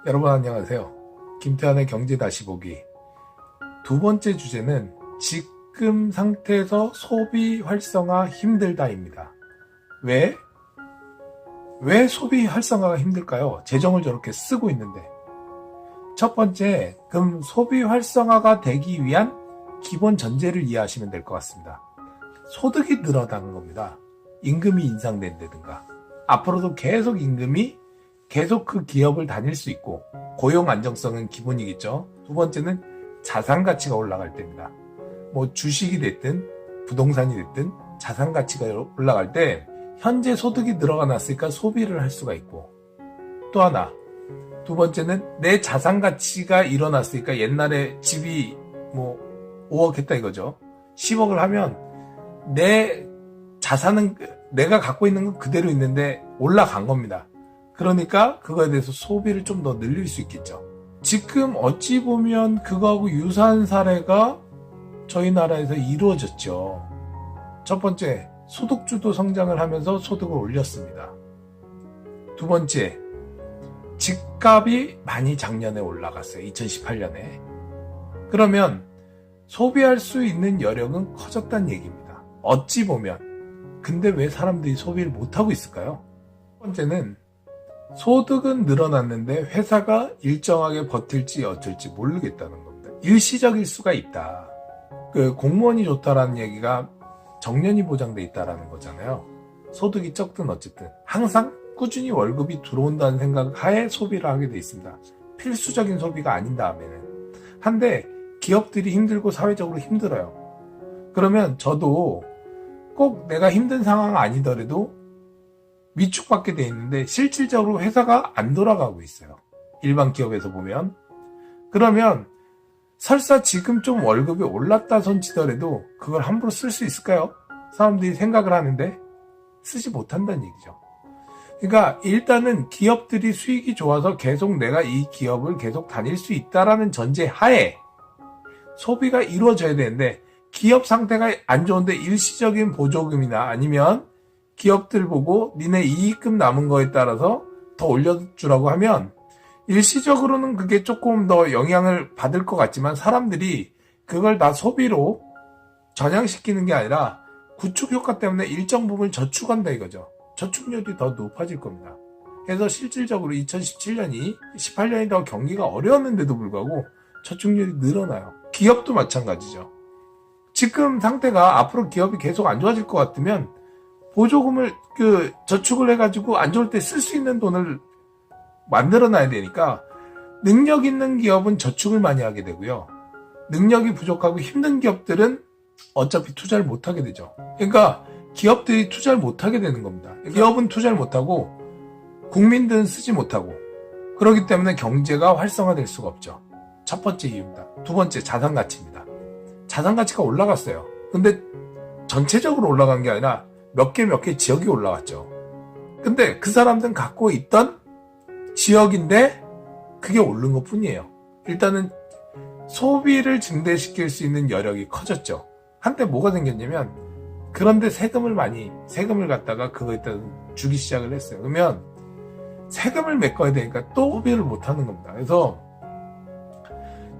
여러분 안녕하세요. 김태환의 경제 다시 보기. 두 번째 주제는 지금 상태에서 소비 활성화 힘들다입니다. 왜 소비 활성화가 힘들까요? 재정을 저렇게 쓰고 있는데. 첫 번째, 그럼 소비 활성화가 되기 위한 기본 전제를 이해하시면 될 것 같습니다. 소득이 늘어나는 겁니다. 임금이 인상된다든가. 앞으로도 계속 임금이 계속 그 기업을 다닐 수 있고 고용 안정성은 기본이겠죠. 두 번째는 자산 가치가 올라갈 때입니다. 뭐 주식이 됐든 부동산이 됐든 자산 가치가 올라갈 때 현재 소득이 늘어났으니까 소비를 할 수가 있고, 또 하나 두 번째는 내 자산 가치가 일어났으니까 옛날에 집이 뭐 5억 했다 이거죠. 10억을 하면 내 자산은 내가 갖고 있는 건 그대로 있는데 올라간 겁니다. 그러니까 그거에 대해서 소비를 좀 더 늘릴 수 있겠죠. 지금 어찌 보면 그거하고 유사한 사례가 저희 나라에서 이루어졌죠. 첫 번째, 소득주도 성장을 하면서 소득을 올렸습니다. 두 번째, 집값이 많이 작년에 올라갔어요. 2018년에. 그러면 소비할 수 있는 여력은 커졌다는 얘기입니다. 어찌 보면. 근데 왜 사람들이 소비를 못하고 있을까요? 첫 번째는 소득은 늘어났는데 회사가 일정하게 버틸지 어쩔지 모르겠다는 겁니다. 일시적일 수가 있다. 그 공무원이 좋다라는 얘기가 정년이 보장돼 있다라는 거잖아요. 소득이 적든 어쨌든 항상 꾸준히 월급이 들어온다는 생각 하에 소비를 하게 돼 있습니다. 필수적인 소비가 아닌 다음에는. 한데 기업들이 힘들고 사회적으로 힘들어요. 그러면 저도 꼭 내가 힘든 상황 아니더라도 위축받게 돼 있는데 실질적으로 회사가 안 돌아가고 있어요. 일반 기업에서 보면. 그러면 설사 지금 좀 월급이 올랐다 손치더라도 그걸 함부로 쓸 수 있을까요? 사람들이 생각을 하는데 쓰지 못한다는 얘기죠. 그러니까 일단은 기업들이 수익이 좋아서 계속 내가 이 기업을 계속 다닐 수 있다라는 전제 하에 소비가 이루어져야 되는데, 기업 상태가 안 좋은데 일시적인 보조금이나 아니면 기업들 보고 니네 이익금 남은 거에 따라서 더 올려주라고 하면 일시적으로는 그게 조금 더 영향을 받을 것 같지만 사람들이 그걸 다 소비로 전향시키는 게 아니라 구축 효과 때문에 일정 부분 저축한다 이거죠. 저축률이 더 높아질 겁니다. 그래서 실질적으로 2017년이 18년이 더 경기가 어려웠는데도 불구하고 저축률이 늘어나요. 기업도 마찬가지죠. 지금 상태가 앞으로 기업이 계속 안 좋아질 것 같으면 보조금을 저축을 해가지고 안 좋을 때 쓸 수 있는 돈을 만들어놔야 되니까 능력 있는 기업은 저축을 많이 하게 되고요. 능력이 부족하고 힘든 기업들은 어차피 투자를 못하게 되죠. 그러니까 기업들이 투자를 못하게 되는 겁니다. 기업은 투자를 못하고 국민들은 쓰지 못하고 그렇기 때문에 경제가 활성화될 수가 없죠. 첫 번째 이유입니다. 두 번째, 자산 가치입니다. 자산 가치가 올라갔어요. 근데 전체적으로 올라간 게 아니라 몇 개 지역이 올라왔죠. 근데 그 사람들은 갖고 있던 지역인데 그게 오른 것 뿐이에요. 일단은 소비를 증대시킬 수 있는 여력이 커졌죠. 한때 뭐가 생겼냐면, 그런데 세금을 갖다가 그거에다 주기 시작을 했어요. 그러면 세금을 메꿔야 되니까 또 소비를 못 하는 겁니다. 그래서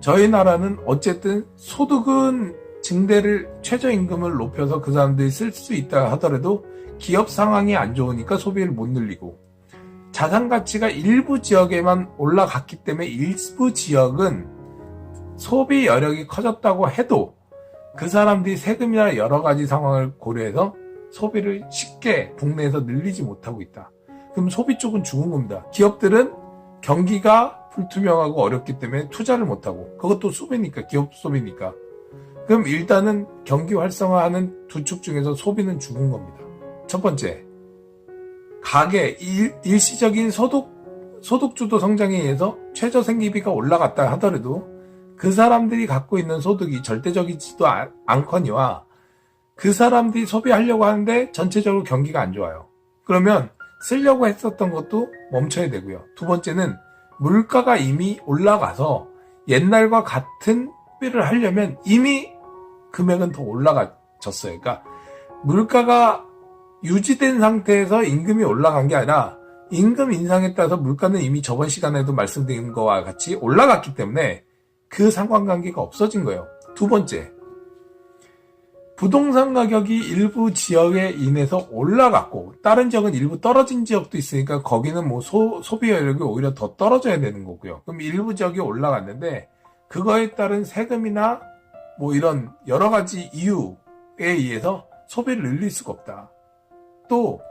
저희 나라는 어쨌든 소득은 증대를, 최저임금을 높여서 그 사람들이 쓸 수 있다 하더라도 기업 상황이 안 좋으니까 소비를 못 늘리고, 자산 가치가 일부 지역에만 올라갔기 때문에 일부 지역은 소비 여력이 커졌다고 해도 그 사람들이 세금이나 여러 가지 상황을 고려해서 소비를 쉽게 국내에서 늘리지 못하고 있다. 그럼 소비 쪽은 죽은 겁니다. 기업들은 경기가 불투명하고 어렵기 때문에 투자를 못하고, 그것도 소비니까, 기업 소비니까. 그럼 일단은 경기 활성화하는 두 축 중에서 소비는 죽은 겁니다. 첫 번째, 가계, 일시적인 소득주도 성장에 의해서 최저 생계비가 올라갔다 하더라도 그 사람들이 갖고 있는 소득이 절대적이지도 않거니와 그 사람들이 소비하려고 하는데 전체적으로 경기가 안 좋아요. 그러면 쓰려고 했었던 것도 멈춰야 되고요. 두 번째는 물가가 이미 올라가서 옛날과 같은 소비를 하려면 이미 금액은 더 올라가졌어요. 그러니까 물가가 유지된 상태에서 임금이 올라간 게 아니라 임금 인상에 따라서 물가는 이미 저번 시간에도 말씀드린 것과 같이 올라갔기 때문에 그 상관관계가 없어진 거예요. 두 번째, 부동산 가격이 일부 지역에 인해서 올라갔고 다른 지역은 일부 떨어진 지역도 있으니까 거기는 뭐 소비 여력이 오히려 더 떨어져야 되는 거고요. 그럼 일부 지역이 올라갔는데 그거에 따른 세금이나 뭐 이런 여러 가지 이유에 의해서 소비를 늘릴 수가 없다. 또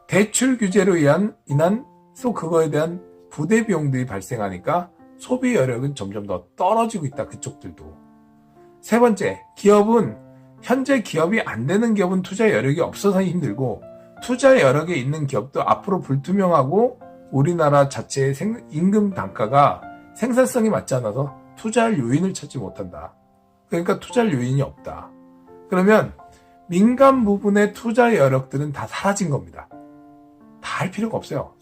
대출 규제로 인한 또 그거에 대한 부대 비용들이 발생하니까 소비 여력은 점점 더 떨어지고 있다. 그쪽들도. 세 번째, 기업은 현재 기업이 안 되는 기업은 투자 여력이 없어서 힘들고 투자 여력에 있는 기업도 앞으로 불투명하고 우리나라 자체의 임금 단가가 생산성이 맞지 않아서 투자할 요인을 찾지 못한다. 그러니까 투자할 요인이 없다. 그러면 민간 부분의 투자 여력들은 다 사라진 겁니다. 다 할 필요가 없어요.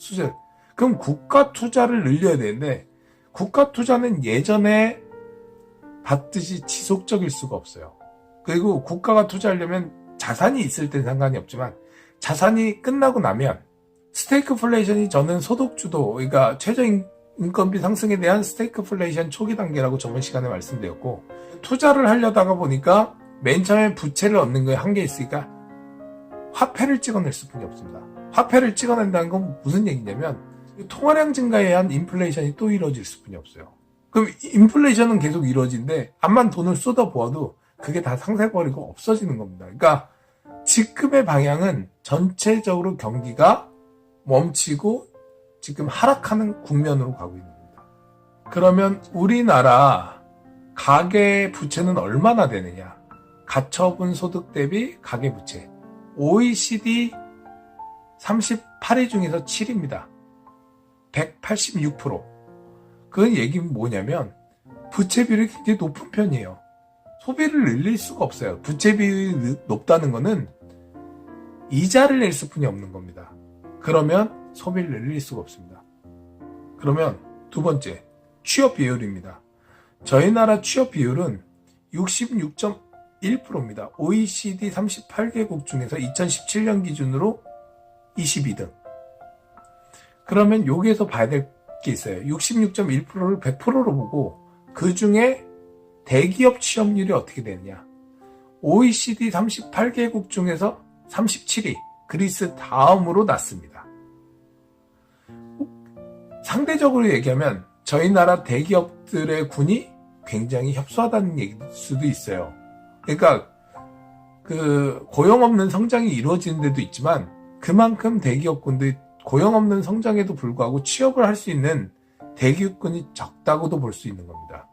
그럼 국가 투자를 늘려야 되는데 국가 투자는 예전에 봤듯이 지속적일 수가 없어요. 그리고 국가가 투자하려면 자산이 있을 땐 상관이 없지만 자산이 끝나고 나면 스테이크플레이션이 저는 소득주도, 그러니까 최저인건비 상승에 대한 스테이크플레이션 초기 단계라고 저번 시간에 말씀드렸고 투자를 하려다가 보니까 맨 처음에 부채를 얻는 거에 한계 있으니까 화폐를 찍어낼 수뿐이 없습니다. 화폐를 찍어낸다는 건 무슨 얘기냐면 통화량 증가에 의한 인플레이션이 또 이루어질 수뿐이 없어요. 그럼 인플레이션은 계속 이루어지는데 암만 돈을 쏟아부어도 그게 다 상쇄버리고 없어지는 겁니다. 그러니까 지금의 방향은 전체적으로 경기가 멈추고 지금 하락하는 국면으로 가고 있는 겁니다. 그러면 우리나라 가계 부채는 얼마나 되느냐? 가처분 소득 대비 가계 부채. OECD 38위 중에서 7위입니다. 186%. 그 얘기는 뭐냐면 부채 비율이 굉장히 높은 편이에요. 소비를 늘릴 수가 없어요. 부채 비율이 높다는 거는 이자를 낼 수뿐이 없는 겁니다. 그러면 소비를 늘릴 수가 없습니다. 그러면 두 번째, 취업 비율입니다. 저희 나라 취업 비율은 66.1%입니다. OECD 38개국 중에서 2017년 기준으로 22등. 그러면 여기에서 봐야 될 게 있어요. 66.1%를 100%로 보고 그 중에 대기업 취업률이 어떻게 되느냐. OECD 38개국 중에서 37위, 그리스 다음으로 낮습니다. 상대적으로 얘기하면 저희 나라 대기업들의 군이 굉장히 협소하다는 얘기일 수도 있어요. 그러니까 그 고용 없는 성장이 이루어지는 데도 있지만 그만큼 대기업군들이 고용 없는 성장에도 불구하고 취업을 할 수 있는 대기업군이 적다고도 볼 수 있는 겁니다.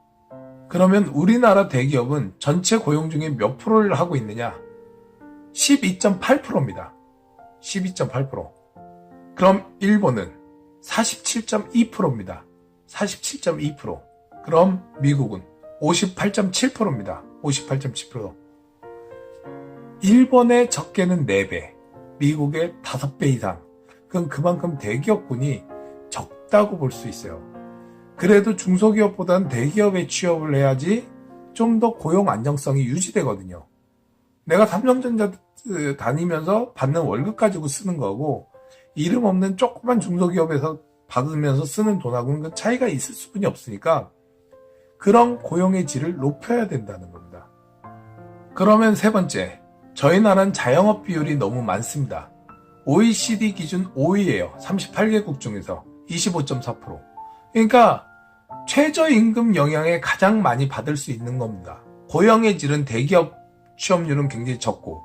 그러면 우리나라 대기업은 전체 고용 중에 몇 프로를 하고 있느냐? 12.8%입니다. 12.8%. 그럼 일본은 47.2%입니다. 47.2%. 그럼 미국은 58.7%입니다. 58.7%. 일본의 적게는 4배, 미국의 5배 이상. 그럼 그만큼 대기업군이 적다고 볼 수 있어요. 그래도 중소기업보다는 대기업에 취업을 해야지 좀 더 고용 안정성이 유지되거든요. 내가 삼성전자 다니면서 받는 월급 가지고 쓰는 거고 이름 없는 조그만 중소기업에서 받으면서 쓰는 돈하고는 그 차이가 있을 수뿐이 없으니까 그런 고용의 질을 높여야 된다는 겁니다. 그러면 세 번째, 저희 나라는 자영업 비율이 너무 많습니다. OECD 기준 5위예요. 38개국 중에서 25.4%. 그러니까 최저임금 영향에 가장 많이 받을 수 있는 겁니다. 고용의 질은 대기업 취업률은 굉장히 적고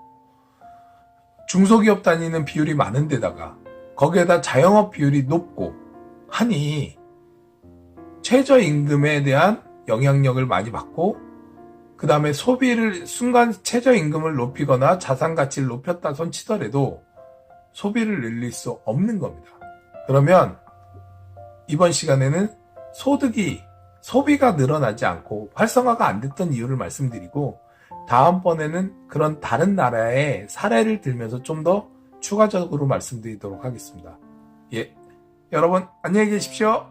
중소기업 다니는 비율이 많은 데다가 거기에다 자영업 비율이 높고 하니 최저임금에 대한 영향력을 많이 받고 그 다음에 소비를 순간 최저임금을 높이거나 자산가치를 높였다 손 치더라도 소비를 늘릴 수 없는 겁니다. 그러면 이번 시간에는 소비가 늘어나지 않고 활성화가 안 됐던 이유를 말씀드리고 다음번에는 그런 다른 나라의 사례를 들면서 좀 더 추가적으로 말씀드리도록 하겠습니다. 예, 여러분 안녕히 계십시오.